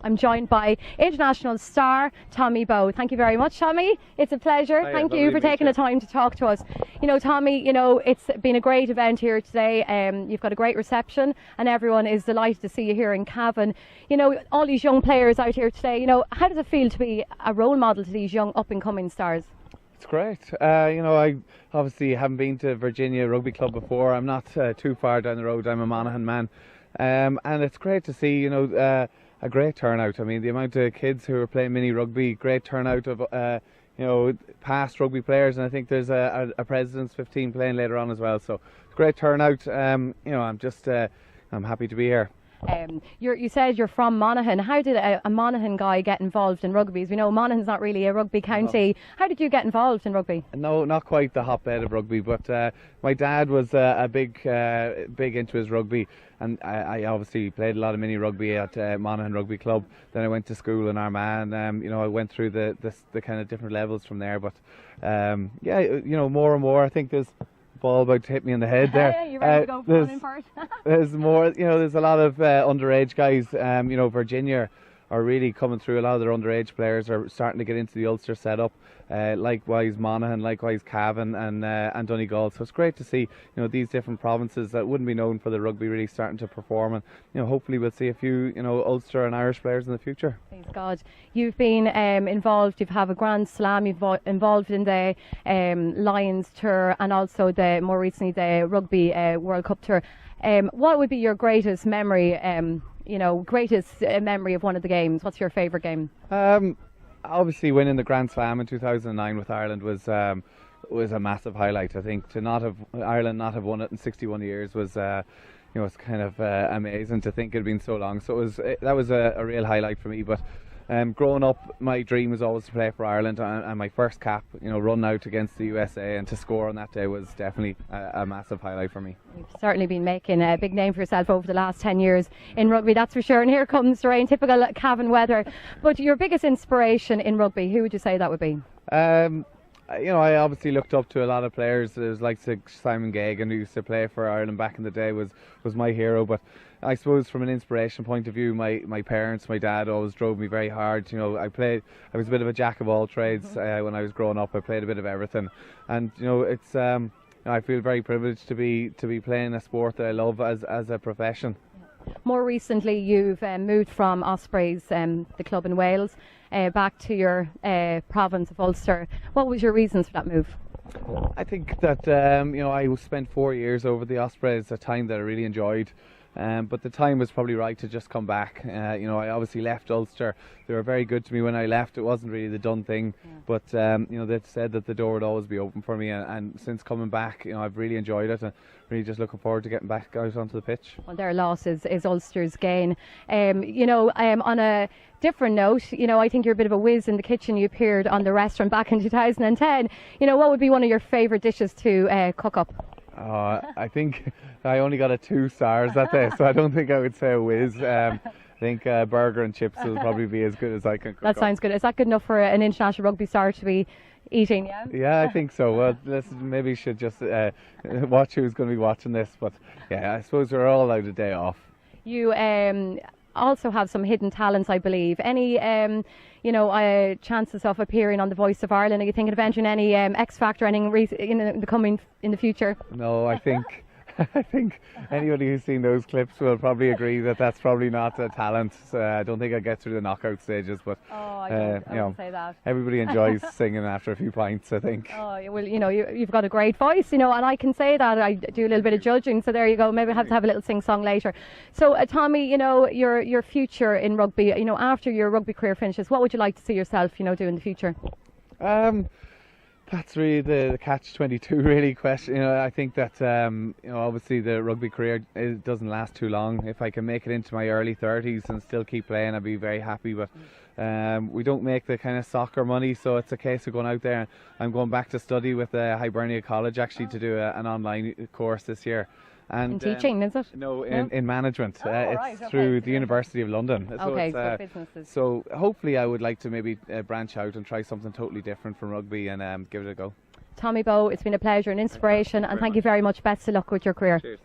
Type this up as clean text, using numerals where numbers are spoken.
I'm joined by international star Tommy Bowe. Thank you very much, Tommy. It's a pleasure. Thank you for taking the time to talk to us. You know, Tommy, you know, it's been a great event here today. You've got a great reception and everyone is delighted to see you here in Cavan. You know, all these young players out here today, you know, how does it feel to be a role model to these young up-and-coming stars? It's great. You know, I obviously haven't been to Virginia Rugby Club before. I'm not too far down the road. I'm a Monaghan man. And it's great to see, you know, a great turnout. I mean, the amount of kids who are playing mini rugby, great turnout of, you know, past rugby players. And I think there's a President's 15 playing later on as well. So it's a great turnout. You know, I'm happy to be here. You said you're from Monaghan. How did a Monaghan guy get involved in rugby? As we know, Monaghan's not really a rugby county. No. How did you get involved in rugby? No, not quite the hotbed of rugby, but my dad was a big into his rugby, and I obviously played a lot of mini rugby at Monaghan Rugby Club. Then I went to school in Armagh, and you know, I went through the kind of different levels from there. But yeah, you know, more and more, I think there's ball about to hit me in the head there. Yeah, you ready to go for one in part? There's more, you know, there's a lot of underage guys. You know, Virginia are really coming through. A lot of their underage players are starting to get into the Ulster setup. Likewise Monaghan, likewise Cavan and Donegal. So it's great to see, you know, these different provinces that wouldn't be known for the rugby really starting to perform, and you know, hopefully we'll see a few, you know, Ulster and Irish players in the future. Thanks God. You've been involved. You've had a Grand Slam. You've involved in the Lions Tour and also more recently the Rugby World Cup Tour. What would be your greatest memory? You know, greatest memory of one of the games? What's your favourite game? Obviously winning the Grand Slam in 2009 with Ireland was a massive highlight. I think to Ireland not have won it in 61 years was you know, it's kind of amazing to think it had been so long. So that was a real highlight for me. But growing up, my dream was always to play for Ireland, and my first cap, you know, run out against the USA and to score on that day was definitely a massive highlight for me. You've certainly been making a big name for yourself over the last 10 years in rugby, that's for sure. And here comes the rain, typical Cavan weather. But your biggest inspiration in rugby, who would you say that would be? You know, I obviously looked up to a lot of players. There's like Simon Gagan, who used to play for Ireland back in the day, was my hero. But I suppose from an inspiration point of view, my parents, my dad always drove me very hard. You know, I was a bit of a jack of all trades when I was growing up. I played a bit of everything, and you know, it's I feel very privileged to be playing a sport that I love as a profession. More recently, you've moved from Ospreys, the club in Wales, back to your province of Ulster. What was your reasons for that move? I think that you know, I spent 4 years over the Ospreys, a time that I really enjoyed. But the time was probably right to just come back. You know, I obviously left Ulster. They were very good to me when I left. It wasn't really the done thing, but you know, they said that the door would always be open for me. And since coming back, you know, I've really enjoyed it, and really just looking forward to getting back out onto the pitch. Well, their loss is Ulster's gain. You know, on a different note, you know, I think you're a bit of a whiz in the kitchen. You appeared on the restaurant back in 2010. You know, what would be one of your favourite dishes to cook up? I think I only got a 2 stars that day, so I don't think I would say a whiz. I think burger and chips will probably be as good as I can cook. That sounds good. Is that good enough for an international rugby star to be eating? Yeah. Yeah, I think so. Well, maybe should just watch who's going to be watching this. But yeah, I suppose we're all out a day off. You also have some hidden talents, I believe. Any you know, chances of appearing on The Voice of Ireland? Are you thinking of entering any X Factor, anything in the future? No, I think I think anybody who's seen those clips will probably agree that that's probably not a talent. I don't think I get through the knockout stages, but I don't say that. Everybody enjoys singing after a few pints, I think. Oh well, you know, you've got a great voice, you know, and I can say that. I do a little bit of judging, so there you go. Maybe I have to have a little sing-song later. So Tommy, you know, your future in rugby, you know, after your rugby career finishes, what would you like to see yourself, you know, do in the future? That's really the catch-22 really question. You know, I think that you know, obviously the rugby career doesn't last too long. If I can make it into my early 30s and still keep playing, I'd be very happy. But we don't make the kind of soccer money, so it's a case of going out there. I'm going back to study with Hibernia College actually to do an online course this year. And, in teaching, is it? No, in management. It's through the University of London. Okay, so businesses. So hopefully I would like to maybe branch out and try something totally different from rugby and give it a go. Tommy Bowe, it's been a pleasure and inspiration, and thank you very much. Best of luck with your career. Cheers.